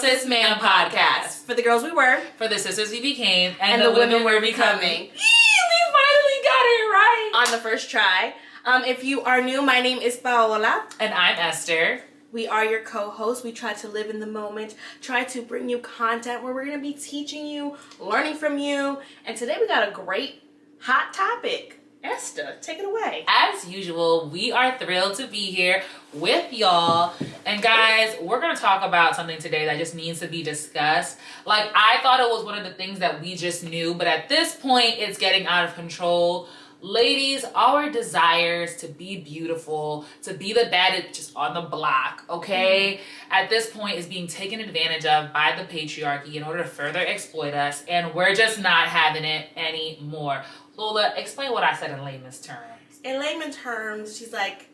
Cis Man Podcast. For the girls we were. For the sisters we became. And the women we're becoming. We finally got it right. On the first try. If you are new, my name is Paola. And I'm Esther. We are your co-hosts. We try to live in the moment, try to bring you content where we're going to be teaching you, learning from you. And today we got a great hot topic. Esther, take it away. As usual, we are thrilled to be here with y'all. And guys, we're going to talk about something today that just needs to be discussed. Like, I thought it was one of the things that we just knew, but at this point, it's getting out of control. Ladies, our desires to be beautiful, to be the baddest just on the block, okay, at this point is being taken advantage of by the patriarchy in order to further exploit us, and we're just not having it anymore. Lola, explain what I said in layman's terms. In layman's terms, she's like,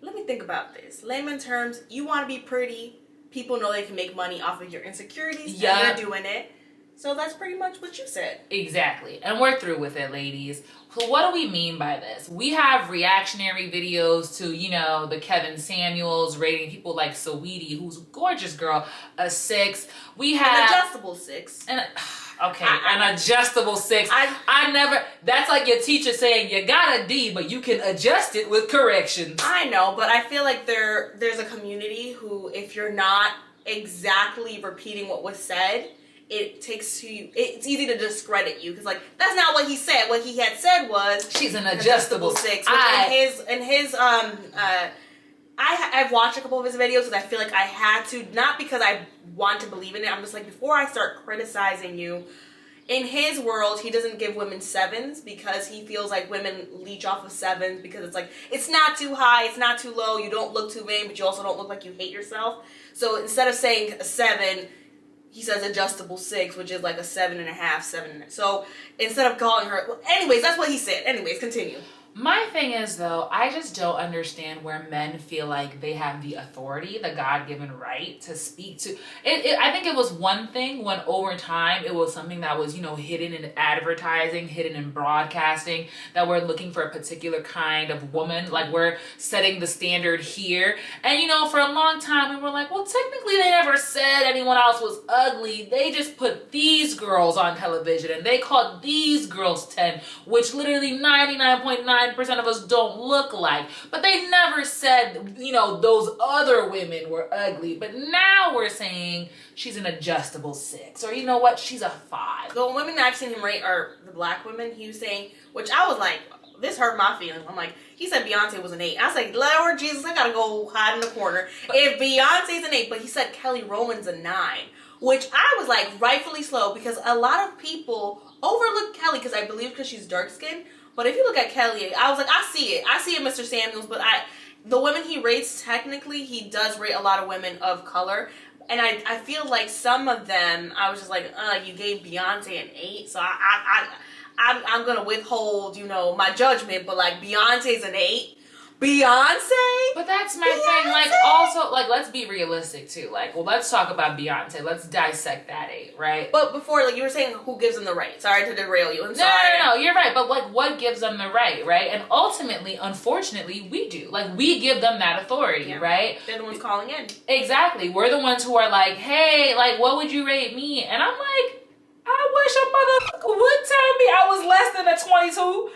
let me think about this. Layman terms, you want to be pretty. People know they can make money off of your insecurities. Yeah. And they're doing it. So that's pretty much what you said. Exactly. And we're through with it, ladies. So what do we mean by this? We have reactionary videos to, you know, the Kevin Samuels rating people like Saweetie, who's a gorgeous girl, a 6. We have... An adjustable 6. An adjustable 6. I never... That's like your teacher saying you got a D, but you can adjust it with corrections. I know, but I feel like there's a community who, if you're not exactly repeating what was said... it's easy to discredit you because like that's not what he said. What he had said was she's an adjustable 6. I've watched a couple of his videos because I feel like I had to, not because I want to believe in it. I'm just like, before I start criticizing you, in his world, he doesn't give women 7s because he feels like women leech off of 7s because it's like, it's not too high, it's not too low, you don't look too vain, but you also don't look like you hate yourself. So instead of saying a 7, he says adjustable 6, which is like a 7.5, 7. So instead of calling her, well, anyways, that's what he said. Anyways, continue. My thing is, though, I just don't understand where men feel like they have the authority, the God-given right to speak to. I think it was one thing when over time it was something that was, you know, hidden in advertising, hidden in broadcasting, that we're looking for a particular kind of woman. Like, we're setting the standard here. And, you know, for a long time we were like, well, technically they never said anyone else was ugly. They just put these girls on television and they called these girls 10, which literally 99.9% of us don't look like, but they never said, you know, those other women were ugly. But now we're saying she's an adjustable 6, or you know what, she's a 5. The women I've seen him rate are the black women. He was saying, which I was like, this hurt my feelings. I'm like, he said Beyonce was an 8. I was like, Lord Jesus, I gotta go hide in the corner. If Beyonce's an 8, but he said Kelly Rowland's a 9, which I was like, rightfully slow, because a lot of people overlook Kelly because I believe because she's dark skinned. But if you look at Kelly, I was like, I see it, Mr. Samuels, but the women he rates, technically, he does rate a lot of women of color. And I feel like some of them, I was just like, you gave Beyonce an 8, so I'm going to withhold, you know, my judgment, but like, Beyonce's an 8. Beyonce? But that's my thing. Like, also, like, let's be realistic too. Like, well, let's talk about Beyonce. Let's dissect that 8, right? But before, like, you were saying who gives them the right. Sorry to derail you. No, you're right. But like, what gives them the right, right? And ultimately, unfortunately, we do. Like, we give them that authority, right? They're the ones calling in. Exactly. We're the ones who are like, hey, like, what would you rate me? And I'm like, I wish a motherfucker would tell me I was less than a 22.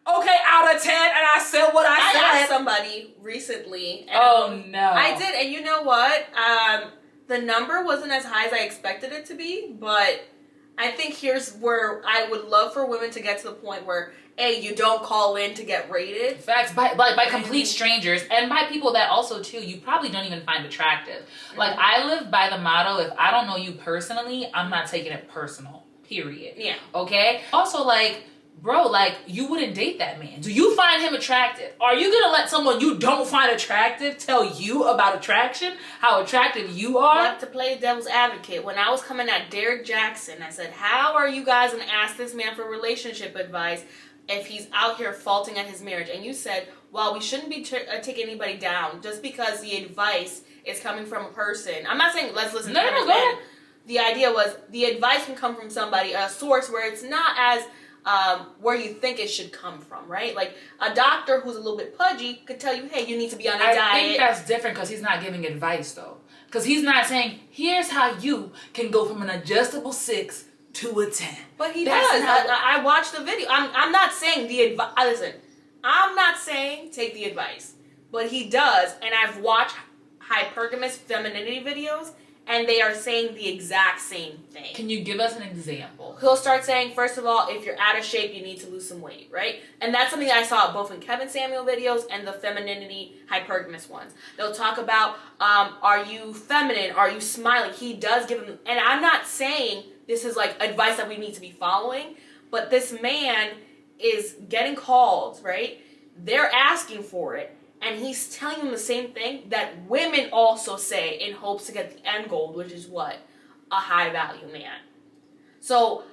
Okay, out of 10, and I said what I said. I asked somebody recently. And no. I did, and you know what? The number wasn't as high as I expected it to be, but I think here's where I would love for women to get to the point where, A, you don't call in to get rated. Facts, by complete strangers, and by people that also, too, you probably don't even find attractive. Like, I live by the motto, if I don't know you personally, I'm not taking it personal, period. Yeah. Okay? Also, like... Bro, like, you wouldn't date that man. Do you find him attractive? Are you gonna let someone you don't find attractive tell you about attraction? How attractive you are? But to play devil's advocate, when I was coming at Derek Jackson, I said, how are you guys gonna ask this man for relationship advice if he's out here faulting at his marriage? And you said, well, we shouldn't be taking anybody down just because the advice is coming from a person. I'm not saying let's listen to him. Go ahead. The idea was the advice can come from somebody, a source where it's not as where you think it should come from, right? Like a doctor who's a little bit pudgy could tell you, hey, you need to be on a diet. I think that's different because he's not giving advice though. Because he's not saying, here's how you can go from an adjustable 6 to a 10. But he does. I watched the video. I'm not saying the advice. Listen, I'm not saying take the advice. But he does. And I've watched hypergamous femininity videos. And they are saying the exact same thing. Can you give us an example? He'll start saying, first of all, if you're out of shape, you need to lose some weight, right? And that's something that I saw both in Kevin Samuel videos and the femininity hypergamous ones. They'll talk about, are you feminine? Are you smiling? He does give them, and I'm not saying this is like advice that we need to be following, but this man is getting calls, right? They're asking for it. And he's telling them the same thing that women also say in hopes to get the end goal, which is what? A high value man. So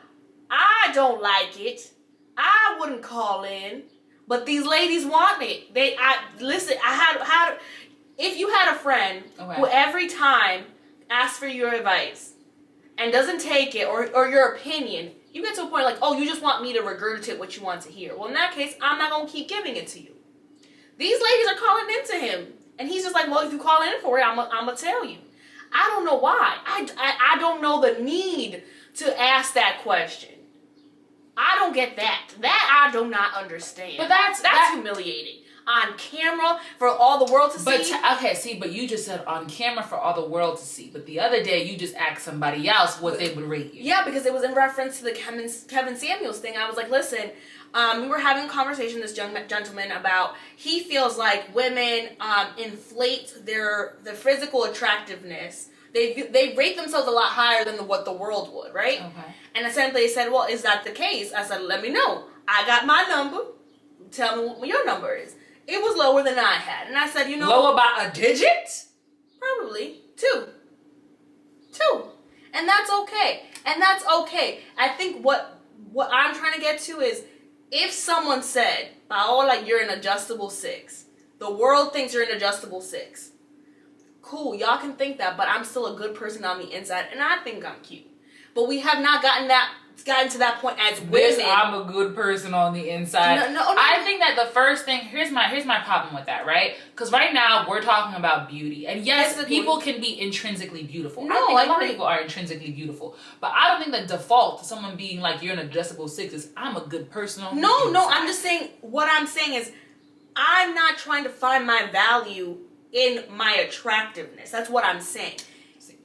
I don't like it. I wouldn't call in, but these ladies want it. If you had a friend who every time asks for your advice and doesn't take it or your opinion, you get to a point like, oh, you just want me to regurgitate what you want to hear. Well, in that case, I'm not going to keep giving it to you. These ladies are calling into him. And he's just like, well, if you call in for it, I'm going to tell you. I don't know why. I don't know the need to ask that question. I don't get that. That I do not understand. But that's humiliating. On camera for all the world to see. But you just said on camera for all the world to see. But the other day you just asked somebody else what they would rate you. Yeah, because it was in reference to the Kevin Samuels thing. I was like, listen, we were having a conversation with this young gentleman about he feels like women inflate their physical attractiveness. They rate themselves a lot higher than what the world would, right? Okay. And essentially they said, well, is that the case? I said, let me know. I got my number. Tell me what your number is. It was lower than I had. And I said, you know. Lower by a digit? Probably. 2. And that's okay. I think what I'm trying to get to is if someone said, Paola, you're an adjustable 6. The world thinks you're an adjustable 6. Cool, y'all can think that, but I'm still a good person on the inside, and I think I'm cute. But we have not gotten to that point as women. I'm a good person on the inside. No. I think that the first thing, here's my problem with that, right? Because right now we're talking about beauty, and yes, people can be intrinsically beautiful. No, I think a lot of people are intrinsically beautiful, but I don't think the default to someone being like you're an adjustable 6 is I'm a good person on the inside. No, I'm just saying. What I'm saying is, I'm not trying to find my value in my attractiveness. That's what I'm saying.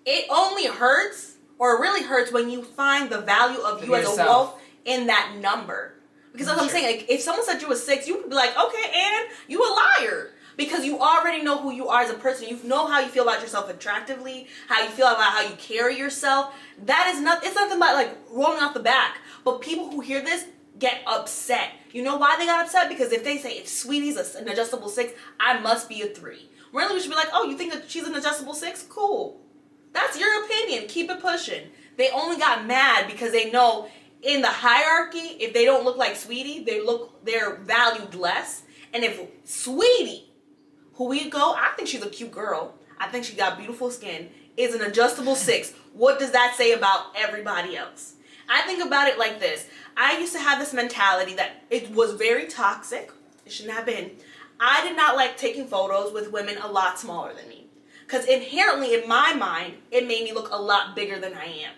It only hurts. Or it really hurts when you find the value of you as a wolf in that number. Because that's what I'm saying. Like, if someone said you were 6, you would be like, okay, and you a liar. Because you already know who you are as a person. You know how you feel about yourself attractively, how you feel about how you carry yourself. That is not, it's nothing but like rolling off the back. But people who hear this get upset. You know why they got upset? Because if they say, if Sweetie's an adjustable 6, I must be a 3. Really, we should be like, oh, you think that she's an adjustable 6? Cool. That's your opinion. Keep it pushing. They only got mad because they know in the hierarchy, if they don't look like Sweetie, they're valued less. And if Sweetie, who we go, I think she's a cute girl. I think she got beautiful skin, is an adjustable 6. What does that say about everybody else? I think about it like this. I used to have this mentality that it was very toxic. It shouldn't have been. I did not like taking photos with women a lot smaller than me. Because inherently, in my mind, it made me look a lot bigger than I am.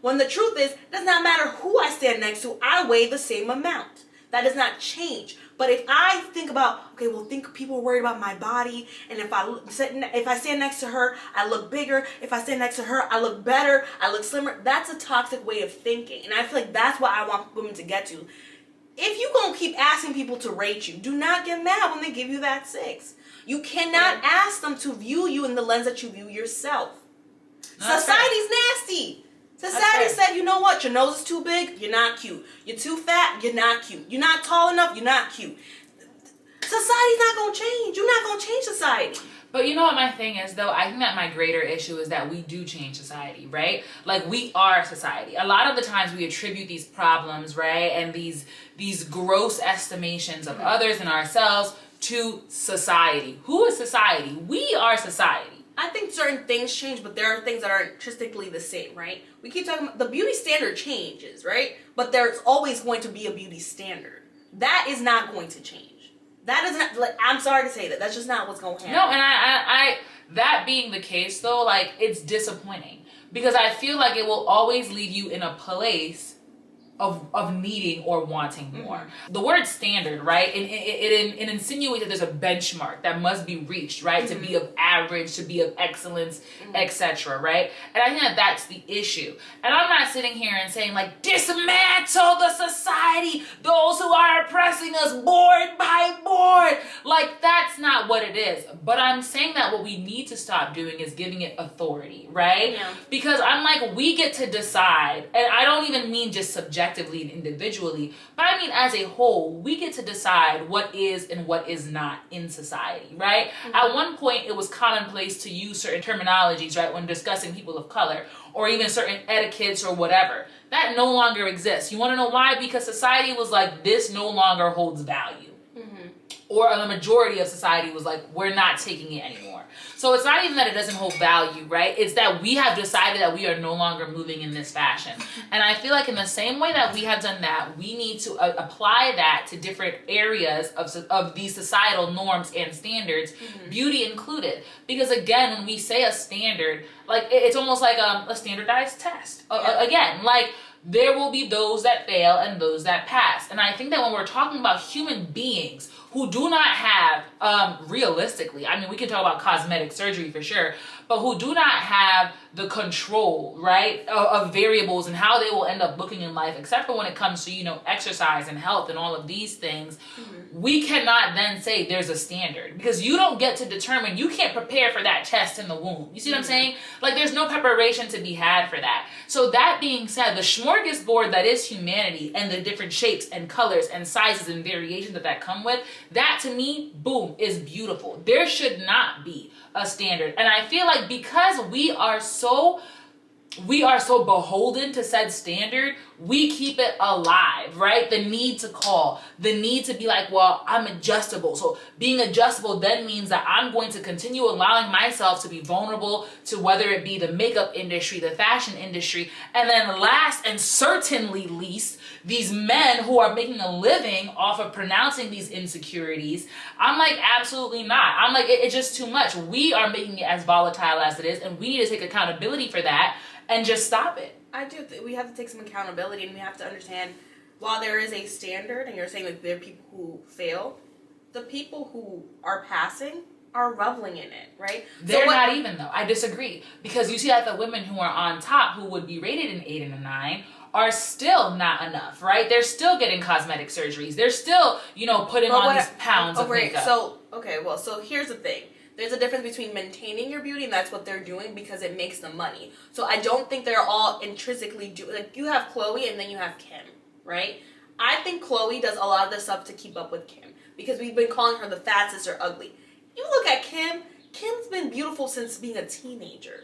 When the truth is, it does not matter who I stand next to, I weigh the same amount. That does not change. But if I think about, okay, well, think people are worried about my body, and if I stand next to her, I look bigger. If I stand next to her, I look better, I look slimmer. That's a toxic way of thinking. And I feel like that's what I want women to get to. If you're going to keep asking people to rate you, do not get mad when they give you that 6. You cannot ask them to view you in the lens that you view yourself. Society's nasty. Society said, you know what? Your nose is too big, you're not cute. You're too fat, you're not cute. You're not tall enough, you're not cute. Society's not going to change. You're not going to change society. But you know what my thing is, though? I think that my greater issue is that we do change society, right? Like, we are society. A lot of the times we attribute these problems, right, and these gross estimations of others and ourselves to society. Who is society? We are society. I think certain things change, but there are things that are intrinsically the same, right? We keep talking about the beauty standard changes, right? But there's always going to be a beauty standard. That is not going to change. That is not, like, I'm sorry to say that. That's just not what's going to happen. No, and I that being the case though, like, it's disappointing because I feel like it will always leave you in a place of needing or wanting more. Mm-hmm. The word standard, right? It insinuates that there's a benchmark that must be reached, right? Mm-hmm. To be of average, to be of excellence, mm-hmm. etc., right? And I think that that's the issue. And I'm not sitting here and saying, like, dismantle the society, those who are oppressing us board by board. Like, that's not what it is. But I'm saying that what we need to stop doing is giving it authority, right? Yeah. Because I'm like, we get to decide, and I don't even mean just subjectively and individually, but I mean as a whole, we get to decide what is and what is not in society, right? Mm-hmm. At one point, it was commonplace to use certain terminologies, right, when discussing people of color, or even certain etiquettes or whatever. That no longer exists. You want to know why? Because society was like, this no longer holds value. Mm-hmm. Or the majority of society was like, we're not taking it anymore. So it's not even that it doesn't hold value, right? It's that we have decided that we are no longer moving in this fashion. And I feel like in the same way that we have done that, we need to apply that to different areas of these societal norms and standards, mm-hmm. beauty included. Because again, when we say a standard, like, it's almost like a standardized test. Yeah. Again, like, there will be those that fail and those that pass. And I think that when we're talking about human beings who do not have, realistically, I mean, we can talk about cosmetic surgery for sure, but who do not have the control, right, of variables and how they will end up looking in life, except for when it comes to, you know, exercise and health and all of these things, mm-hmm. we cannot then say there's a standard, because you don't get to determine, you can't prepare for that test in the womb. You see what I'm saying? Like, there's no preparation to be had for that. So that being said, the smorgasbord that is humanity and the different shapes and colors and sizes and variations that come with, that to me, boom, is beautiful. There should not be a standard. And I feel like because we are so beholden to said standard, we keep it alive, right? The need to call, the need to be like, well, I'm adjustable. So being adjustable then means that I'm going to continue allowing myself to be vulnerable to whether it be the makeup industry, the fashion industry, and then last and certainly least, these men who are making a living off of pronouncing these insecurities. I'm like, absolutely not. I'm like, it's just too much. We are making it as volatile as it is, and we need to take accountability for that and just stop it. I do. We have to take some accountability, and we have to understand, while there is a standard, and you're saying that there are people who fail, the people who are passing are reveling in it, right? They're not even, though. I disagree. Because you see that the women who are on top, who would be rated an 8 and a 9, are still not enough, right? They're still getting cosmetic surgeries. They're still, putting on these pounds of makeup. So here's the thing. There's a difference between maintaining your beauty, and that's what they're doing because it makes them money. So I don't think they're all intrinsically like, you have Chloe and then you have Kim, right? I think Chloe does a lot of the stuff to keep up with Kim because we've been calling her the fat sister ugly. You look at Kim, Kim's been beautiful since being a teenager.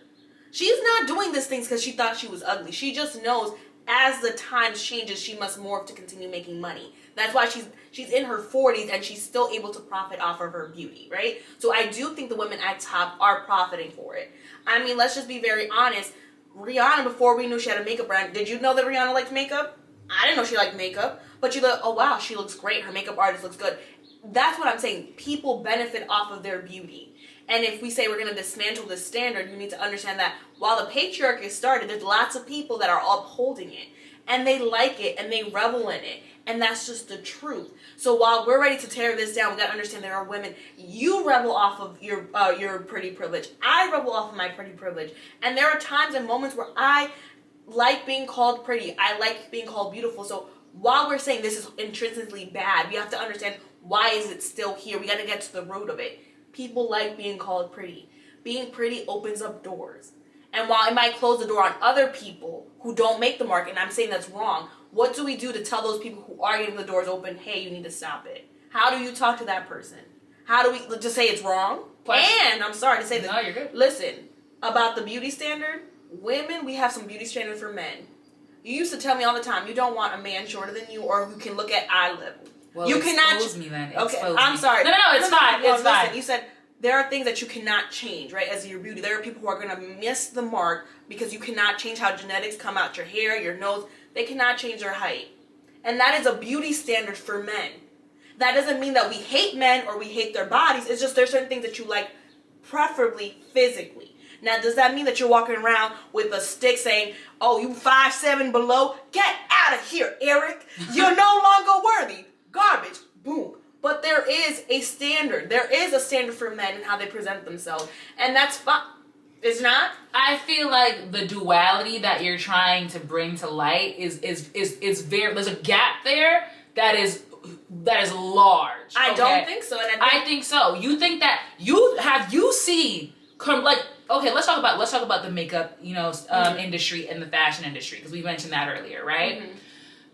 She's not doing these things because she thought she was ugly. She just knows as the times changes, she must morph to continue making money. That's why she's in her 40s and she's still able to profit off of her beauty, right? So I do think the women at top are profiting for it. I mean, let's just be very honest. Rihanna, before we knew she had a makeup brand, did you know that Rihanna liked makeup? I didn't know she liked makeup. But you thought, oh wow, she looks great. Her makeup artist looks good. That's what I'm saying. People benefit off of their beauty. And if we say we're going to dismantle this standard, you need to understand that while the patriarchy started, there's lots of people that are upholding it. And they like it and they revel in it. And that's just the truth. So while we're ready to tear this down, we got to understand there are women. You revel off of your pretty privilege. I revel off of my pretty privilege. And there are times and moments where I like being called pretty. I like being called beautiful. So while we're saying this is intrinsically bad, we have to understand why is it still here. We got to get to the root of it. People like being called pretty. Being pretty opens up doors. And while it might close the door on other people who don't make the mark, and I'm saying that's wrong, what do we do to tell those people who are getting the doors open, hey, you need to stop it? How do you talk to that person? How do we just say it's wrong? And I'm sorry to say this. No, you're good. Listen, about the beauty standard, women, we have some beauty standards for men. You used to tell me all the time, you don't want a man shorter than you or who can look at eye level. Well, you expose cannot me then. Okay, expose I'm me. sorry. No, it's fine. It's fine. You said there are things that you cannot change, right? As your beauty, there are people who are going to miss the mark because you cannot change how genetics come out your hair, your nose. They cannot change their height. And that is a beauty standard for men. That doesn't mean that we hate men or we hate their bodies. It's just there's certain things that you like, preferably physically. Now, does that mean that you're walking around with a stick saying, oh, you 5'7" below? Get out of here, Eric. You're no longer worthy. Garbage. Boom. But there is a standard. There is a standard for men and how they present themselves. And that's fine. It's not? I feel like the duality that you're trying to bring to light is very, there's a gap there that is large. I don't think so. And I think so. You think that you see okay, let's talk about the makeup, industry and the fashion industry, because we mentioned that earlier, right? Mm-hmm.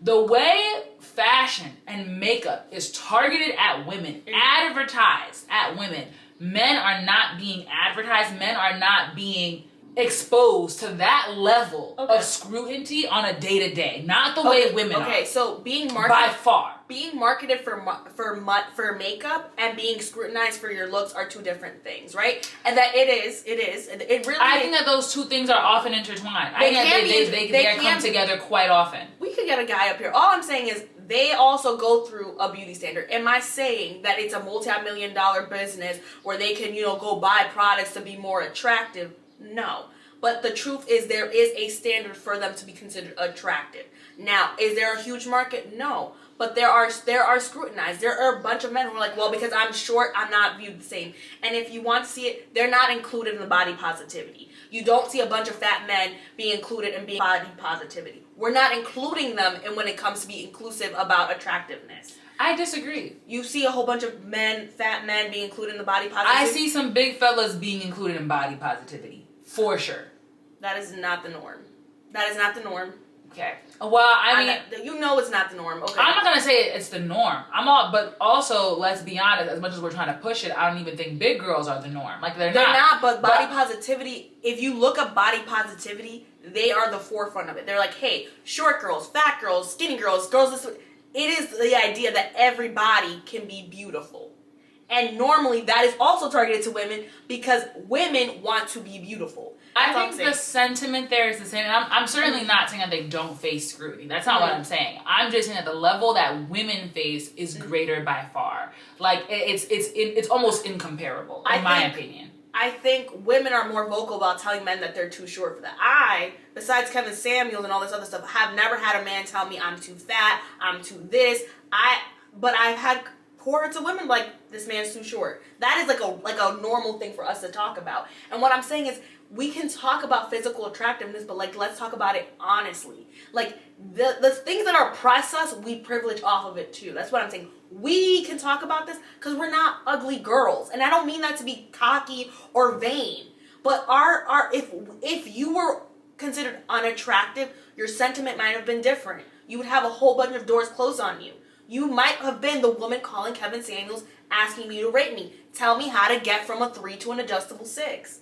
The way fashion and makeup is targeted at women, advertised at women, men are not being advertised, men are not being exposed to that level of scrutiny on a day-to-day. Not the way women are. Okay, so being marketed by far. Being marketed for makeup and being scrutinized for your looks are two different things, right? And that it really I think that those two things are often intertwined. They come together quite often. We could get a guy up here. All I'm saying is they also go through a beauty standard. Am I saying that it's a multi-million-dollar business where they can, go buy products to be more attractive? No. But the truth is there is a standard for them to be considered attractive. Now, is there a huge market? No. But there are scrutinized. There are a bunch of men who are like, well, because I'm short, I'm not viewed the same. And if you want to see it, they're not included in the body positivity. You don't see a bunch of fat men being included in being body positivity. We're not including them in when it comes to be inclusive about attractiveness. I disagree. You see a whole bunch of fat men being included in the body positivity? I see some big fellas being included in body positivity. For sure. That is not the norm. That is not the norm. Okay. Well, I mean, it's not the norm. Okay. I'm not gonna say it's the norm. But also, let's be honest. As much as we're trying to push it, I don't even think big girls are the norm. Like they're not. But body positivity. If you look up body positivity, they are the forefront of it. They're like, hey, short girls, fat girls, skinny girls, girls. It is the idea that everybody can be beautiful, and normally that is also targeted to women because women want to be beautiful. I think the sentiment there is the same. I'm certainly not saying that they don't face scrutiny. That's not what I'm saying. I'm just saying that the level that women face is greater by far. Like it's almost incomparable in my opinion. I think women are more vocal about telling men that they're too short for that. Besides Kevin Samuels and all this other stuff, have never had a man tell me I'm too fat, I'm too this. But I've had hordes of women like, this man's too short. That is like a normal thing for us to talk about. And what I'm saying is, we can talk about physical attractiveness, but let's talk about it honestly. Like the things that oppress us, we privilege off of it too. That's what I'm saying. We can talk about this because we're not ugly girls, and I don't mean that to be cocky or vain. But if you were considered unattractive, your sentiment might have been different. You would have a whole bunch of doors closed on you. You might have been the woman calling Kevin Samuels, asking me to rate me. Tell me how to get from a 3 to an adjustable 6.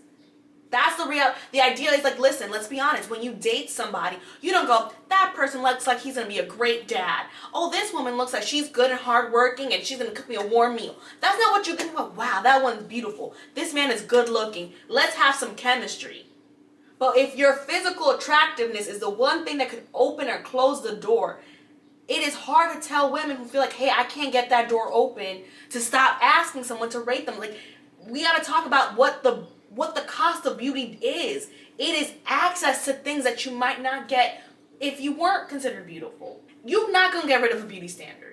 That's the real. The idea is like, listen, let's be honest. When you date somebody, you don't go, that person looks like he's going to be a great dad. Oh, this woman looks like she's good and hardworking and she's going to cook me a warm meal. That's not what you're going to go, wow, that one's beautiful. This man is good looking. Let's have some chemistry. But if your physical attractiveness is the one thing that could open or close the door, it is hard to tell women who feel like, hey, I can't get that door open, to stop asking someone to rate them. Like, we got to talk about what the cost of beauty is. It is access to things that you might not get if you weren't considered beautiful. You're not going to get rid of a beauty standard.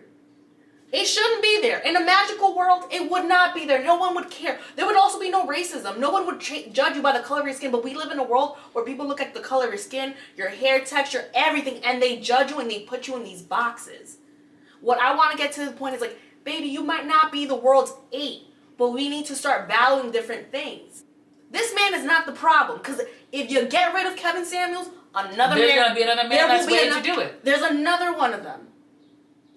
It shouldn't be there. In a magical world, it would not be there. No one would care. There would also be no racism. No one would judge you by the color of your skin. But we live in a world where people look at the color of your skin, your hair texture, everything, and they judge you and they put you in these boxes. What I want to get to the point is like, baby, you might not be the world's 8, but we need to start valuing different things. This man is not the problem, because if you get rid of Kevin Samuels, there's going to be another man that's waiting to do it. There's another one of them.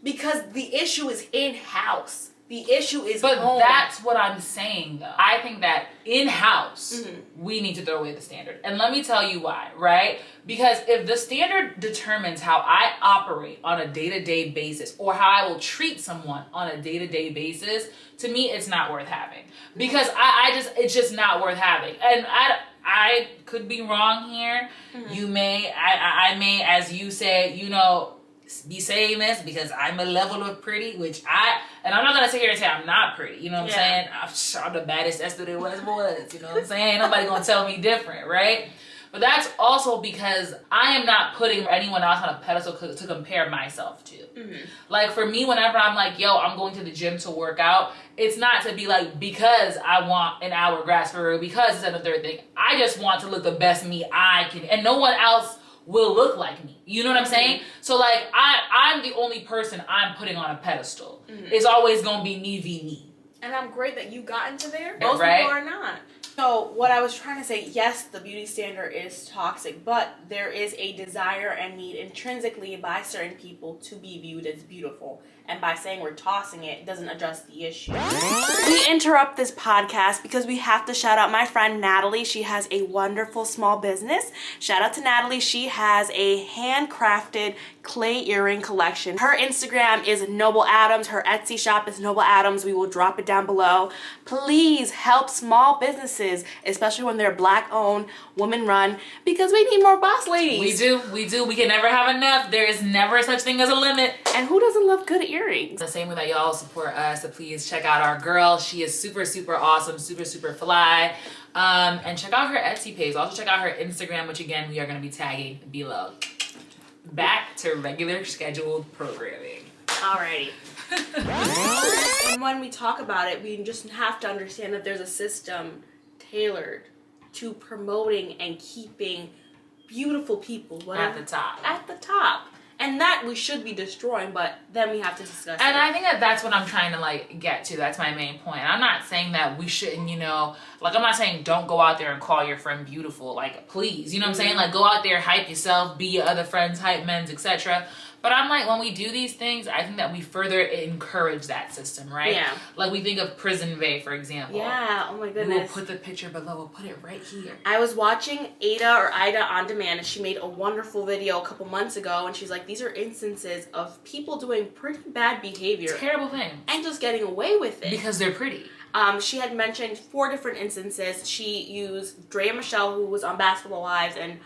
Because the issue is in-house. The issue is But home. that's what I'm saying, though. I think that in-house, we need to throw away the standard. And let me tell you why, right? Because if the standard determines how I operate on a day-to-day basis or how I will treat someone on a day-to-day basis, to me, it's not worth having. Because it's just not worth having. And I could be wrong here. I may, as you said, be saying this because I'm a level of pretty, and I'm not gonna sit here and say I'm not pretty, you know what I'm saying? I'm the baddest Esther there was, you know what I'm saying? Nobody gonna tell me different, right? But that's also because I am not putting anyone else on a pedestal to compare myself to. Like for me, whenever I'm like, yo, I'm going to the gym to work out, it's not to be like, because I want an hourglass for real, because it's another third thing. I just want to look the best me I can, and no one else will look like me. You know what I'm saying? So like I'm the only person I'm putting on a pedestal. It's always gonna be me v me. And I'm great that you got into there. Most right? people are not. So what I was trying to say, yes, the beauty standard is toxic, but there is a desire and need intrinsically by certain people to be viewed as beautiful. And by saying we're tossing it doesn't address the issue. We interrupt this podcast because we have to shout out my friend Natalie. She has a wonderful small business. Shout out to Natalie. She has a handcrafted clay earring collection. Her Instagram is Noble Adams. Her Etsy shop is Noble Adams. We will drop it down below. Please help small businesses, especially when they're Black owned, woman run, because we need more boss ladies. We do. We can never have enough. There is never such thing as a limit. And who doesn't love good earrings? The same way that y'all support us, so please check out our girl. She is super, super awesome, super, super fly. And check out her Etsy page. Also check out her Instagram, which again, we are going to be tagging below. Back to regular scheduled programming. Alrighty. And when we talk about it, we just have to understand that there's a system tailored to promoting and keeping beautiful people at the top. At the top. And that we should be destroying, but then we have to discuss and it. I think that's what I'm trying to like get to. That's my main point. I'm not saying that we shouldn't, like I'm not saying don't go out there and call your friend beautiful. Like please, you know what I'm saying? Like go out there, hype yourself, be your other friends, hype men's, etc. But I'm like, when we do these things, I think that we further encourage that system, right? Yeah. Like we think of Prison Bae, for example. Yeah, oh my goodness. We will put the picture below, we'll put it right here. I was watching Ida on Demand, and she made a wonderful video a couple months ago, and she's like, these are instances of people doing pretty bad behavior. Terrible things. And just getting away with it. Because they're pretty. She had mentioned 4 different instances. She used Drea Michelle, who was on Basketball Wives, and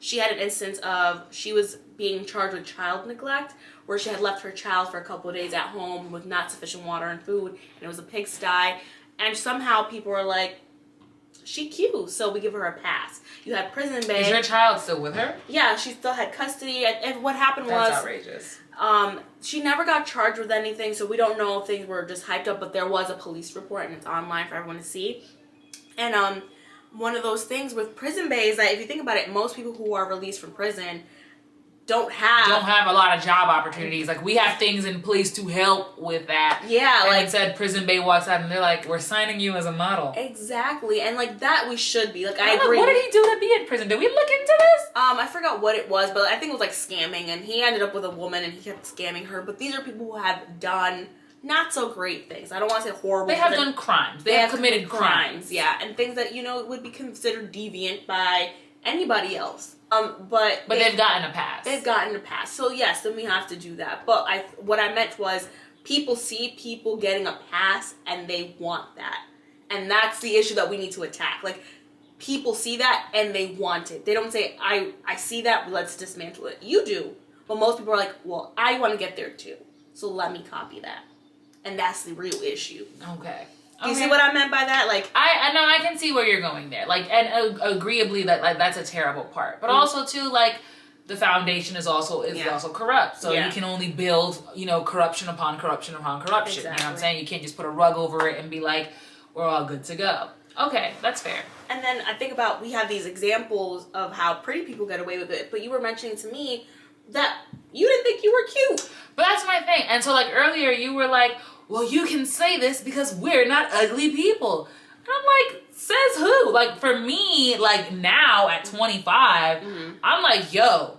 she had an instance of she was being charged with child neglect, where she had left her child for a couple of days at home with not sufficient water and food, and it was a pigsty, and somehow people were like, she cute, so we give her a pass. You had Prison Bae. Is your child still with her? Yeah, she still had custody, and what happened was... That's outrageous. She never got charged with anything, so we don't know if things were just hyped up, but there was a police report, and it's online for everyone to see. And, one of those things with Prison Bae is that if you think about it, most people who are released from prison don't have a lot of job opportunities. Like we have things in place to help with that. Yeah, and like instead Prison Bae walks out and they're like, we're signing you as a model. Exactly. And like that we should be. Like I agree. What did he do to be in prison? Did we look into this? I forgot what it was, but I think it was like scamming, and he ended up with a woman and he kept scamming her. But these are people who have done not so great things. I don't want to say horrible. They have done crimes. They have committed crimes. Yeah, and things that would be considered deviant by anybody else. But they've gotten a pass. They've gotten a pass. So yes, then we have to do that. But what I meant was people see people getting a pass and they want that. And that's the issue that we need to attack. Like people see that and they want it. They don't say, I see that, let's dismantle it. You do. But most people are like, well, I want to get there too. So let me copy that. And that's the real issue. Okay. You see what I meant by that? Like I know, I can see where you're going there. Like, and agreeably that like that's a terrible part. But also too, like the foundation is also corrupt. So you can only build, corruption upon corruption upon corruption. Exactly. You know what I'm saying? You can't just put a rug over it and be like, we're all good to go. Okay, that's fair. And then I think about, we have these examples of how pretty people get away with it. But you were mentioning to me that you didn't think you were cute. But that's my thing. And so like earlier you were like, well, you can say this because we're not ugly people. And I'm like, says who? Like for me, like now at 25, I'm like, yo,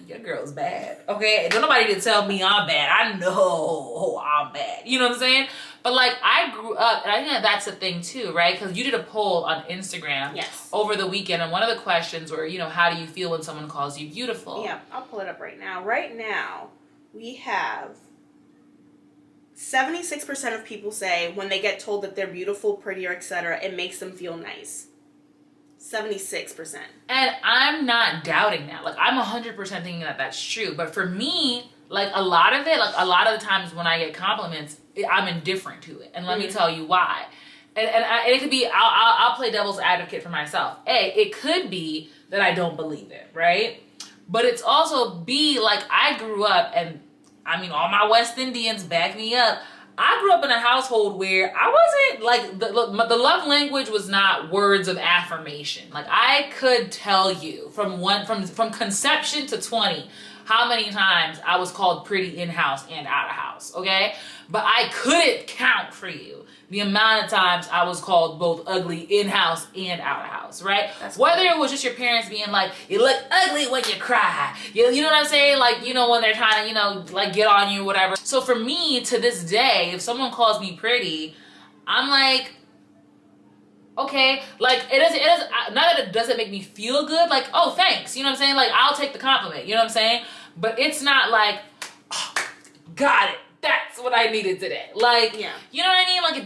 your girl's bad, okay? Don't nobody need to tell me I'm bad. I know I'm bad. You know what I'm saying? But like, I grew up, and I think that's the thing too, right? Because you did a poll on Instagram over the weekend, and one of the questions were, how do you feel when someone calls you beautiful? Yeah, I'll pull it up right now. Right now, we have 76% of people say when they get told that they're beautiful, pretty, or etc., it makes them feel nice. 76%. And I'm not doubting that. Like, I'm 100% thinking that that's true. But for me, like, a lot of the times when I get compliments, I'm indifferent to it. And let me tell you why. And it could be, I'll play devil's advocate for myself. A, it could be that I don't believe it, right? But it's also B, like, I grew up, and I mean, all my West Indians back me up. I grew up in a household where I wasn't like the love language was not words of affirmation. Like, I could tell you from conception to 20 how many times I was called pretty in house and out of house, okay? But I couldn't count for you the amount of times I was called both ugly in house and out of house, right? Whether it was just your parents being like, you look ugly when you cry. You know what I'm saying? Like, when they're trying to, like, get on you, whatever. So for me, to this day, if someone calls me pretty, I'm like, okay, like, it doesn't, not that it doesn't make me feel good, like, oh, thanks, you know what I'm saying? Like, I'll take the compliment, you know what I'm saying? But it's not like, oh, got it. That's what I needed today. Like, you know what I mean? Like,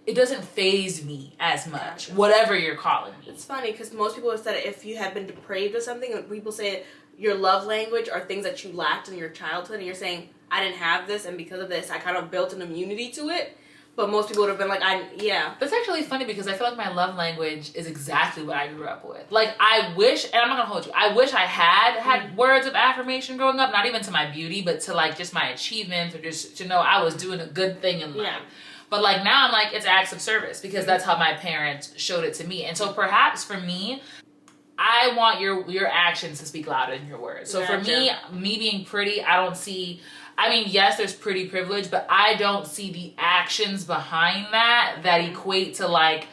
it doesn't faze me as much, whatever you're calling me. It's funny because most people have said if you have been depraved or something, when people say your love language are things that you lacked in your childhood, and you're saying, I didn't have this, and because of this, I kind of built an immunity to it. But most people would have been like, That's actually funny because I feel like my love language is exactly what I grew up with. Like, I wish, and I'm not gonna hold you, I wish I had words of affirmation growing up, not even to my beauty, but to, like, just my achievements, or just to know I was doing a good thing in life. But, like, now I'm like, it's acts of service because that's how my parents showed it to me. And so perhaps for me, I want your actions to speak louder than your words. So for me being pretty, I don't see, I mean, yes, there's pretty privilege, but I don't see the actions behind that equate to, like,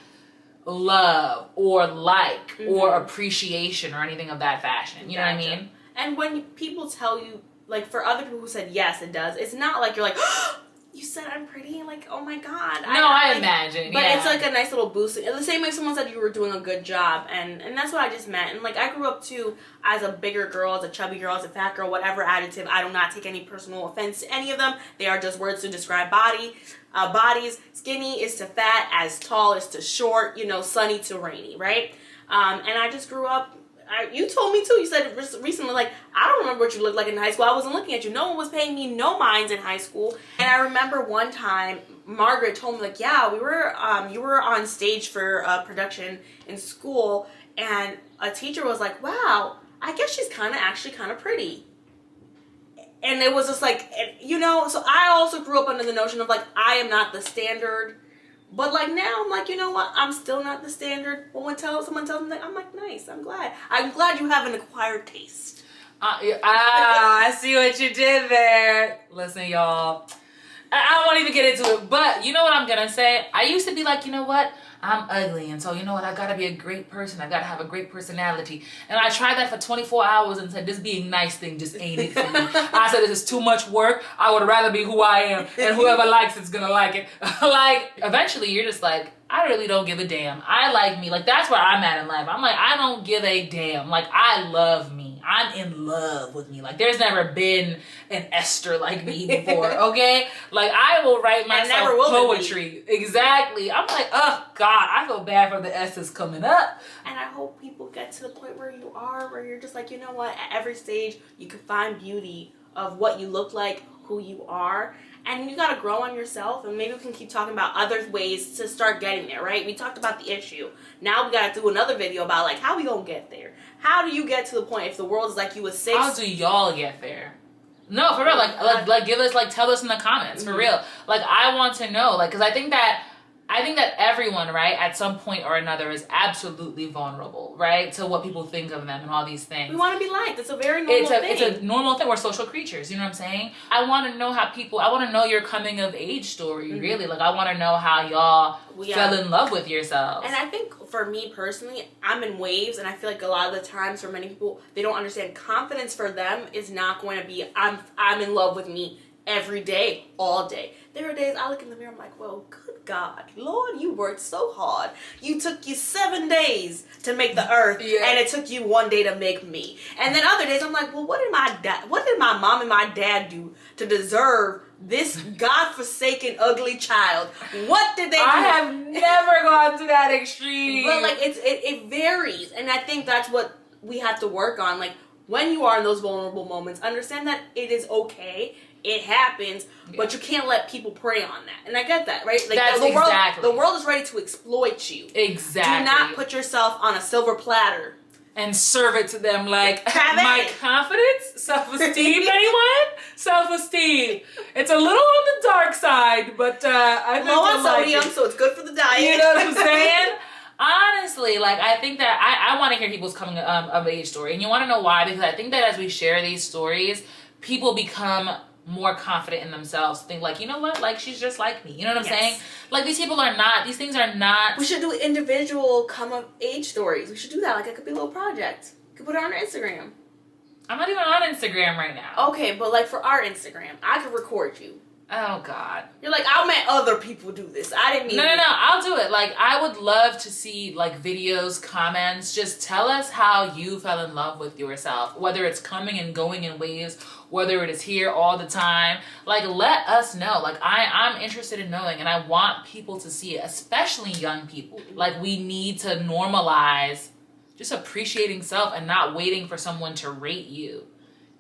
love or like or appreciation or anything of that fashion. You know what I mean? And when people tell you, like, for other people who said yes, it does, it's not like you're like, you said I'm pretty, like, oh my god. No, I imagine. But it's like a nice little boost. The same way someone said you were doing a good job, and that's what I just meant. And, like, I grew up too as a bigger girl, as a chubby girl, as a fat girl, whatever adjective. I do not take any personal offense to any of them. They are just words to describe bodies. Skinny is to fat, as tall is to short, sunny to rainy, right? And I just grew up. You told me too. You said recently, like, I don't remember what you looked like in high school. I wasn't looking at you. No one was paying me no minds in high school. And I remember one time, Margaret told me, like, yeah, you were on stage for a production in school, and a teacher was like, wow, I guess she's actually kind of pretty. And it was just like, so I also grew up under the notion of, like, I am not the standard. But, like, now I'm like, you know what? I'm still not the standard. But when someone tells me that, I'm like, nice. I'm glad. I'm glad you have an acquired taste. I see what you did there. Listen, y'all. I won't even get into it. But you know what I'm going to say? I used to be like, you know what? I'm ugly, and so you know what? I gotta be a great person. I gotta have a great personality. And I tried that for 24 hours and said, this being nice thing just ain't it for me. I said, this is too much work. I would rather be who I am, and whoever likes it's gonna like it. Like, eventually you're just like, I really don't give a damn. I like me. Like, that's where I'm at in life. I'm like, I don't give a damn. Like, I love me. I'm in love with me. Like, there's never been an Esther like me before, okay? Like, I will write myself poetry. Exactly. I'm like, oh, God, I feel bad for the Esters coming up. And I hope people get to the point where you are, where you're just like, you know what? At every stage, you can find beauty of what you look like, who you are. And you got to grow on yourself, and maybe we can keep talking about other ways to start getting there, right? We talked about the issue. Now we got to do another video about, like, how we going to get there? How do you get to the point if the world is like you was 6? How do y'all get there? No, for real. Like give us, like, tell us in the comments, for real. Like, I want to know, like, because I think that I think that everyone, right, at some point or another is absolutely vulnerable, right, to what people think of them and all these things. We want to be liked. It's a very normal thing. It's a normal thing. We're social creatures. You know what I'm saying? I want to know I want to know your coming of age story, really. Like, I want to know how y'all fell in love with yourselves. And I think for me personally, I'm in waves, and I feel like a lot of the times for many people, they don't understand confidence for them is not going to be, I'm in love with me every day, all day. There are days I look in the mirror, I'm like, well, good God, Lord, you worked so hard. You took you 7 days to make the earth, and it took you 1 day to make me. And then other days I'm like, well, what did my mom and my dad do to deserve this godforsaken ugly child? What did they do? I have never gone to that extreme. But like it varies, and I think that's what we have to work on. Like, when you are in those vulnerable moments, understand that it is okay. It happens, but you can't let people prey on that. And I get that, right? Like, that's the world is ready to exploit you. Exactly. Do not put yourself on a silver platter and serve it to them like, my confidence, self-esteem, anyone? Self-esteem. It's a little on the dark side, but I think low on sodium, so it's good for the diet. You know what I'm saying? Honestly, like, I think that I want to hear people's coming of age story. And you want to know why? Because I think that as we share these stories, people become more confident in themselves. Think like, you know what? Like, she's just like me. You know what I'm saying? Like, these things are not. We should do individual come of age stories. We should do that. Like, it could be a little project. We could put it on our Instagram. I'm not even on Instagram right now. Okay, but like for our Instagram, I could record you. Oh, God. You're like, I'll let other people do this. I didn't mean No, I'll do it. Like, I would love to see, like, videos, comments. Just tell us how you fell in love with yourself. Whether it's coming and going in waves, whether it is here all the time. Like, let us know. Like, I'm interested in knowing, and I want people to see it, especially young people. Like, we need to normalize just appreciating self and not waiting for someone to rate you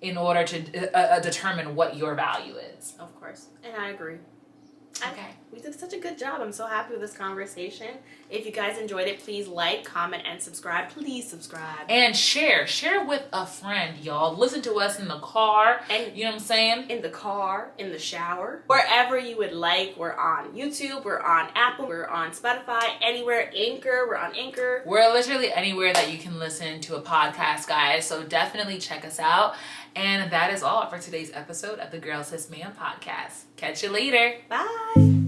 in order to determine what your value is. Of course. And I agree. Okay. We did such a good job. I'm so happy with this conversation. If you guys enjoyed it, please like, comment, and subscribe. Please subscribe. And share. Share with a friend, y'all. Listen to us in the car. And you know what I'm saying? In the car, in the shower. Wherever you would like. We're on YouTube. We're on Apple. We're on Spotify. Anywhere. Anchor. We're on Anchor. We're literally anywhere that you can listen to a podcast, guys. So definitely check us out. And that is all for today's episode of the Girl Sis Man podcast. Catch you later. Bye.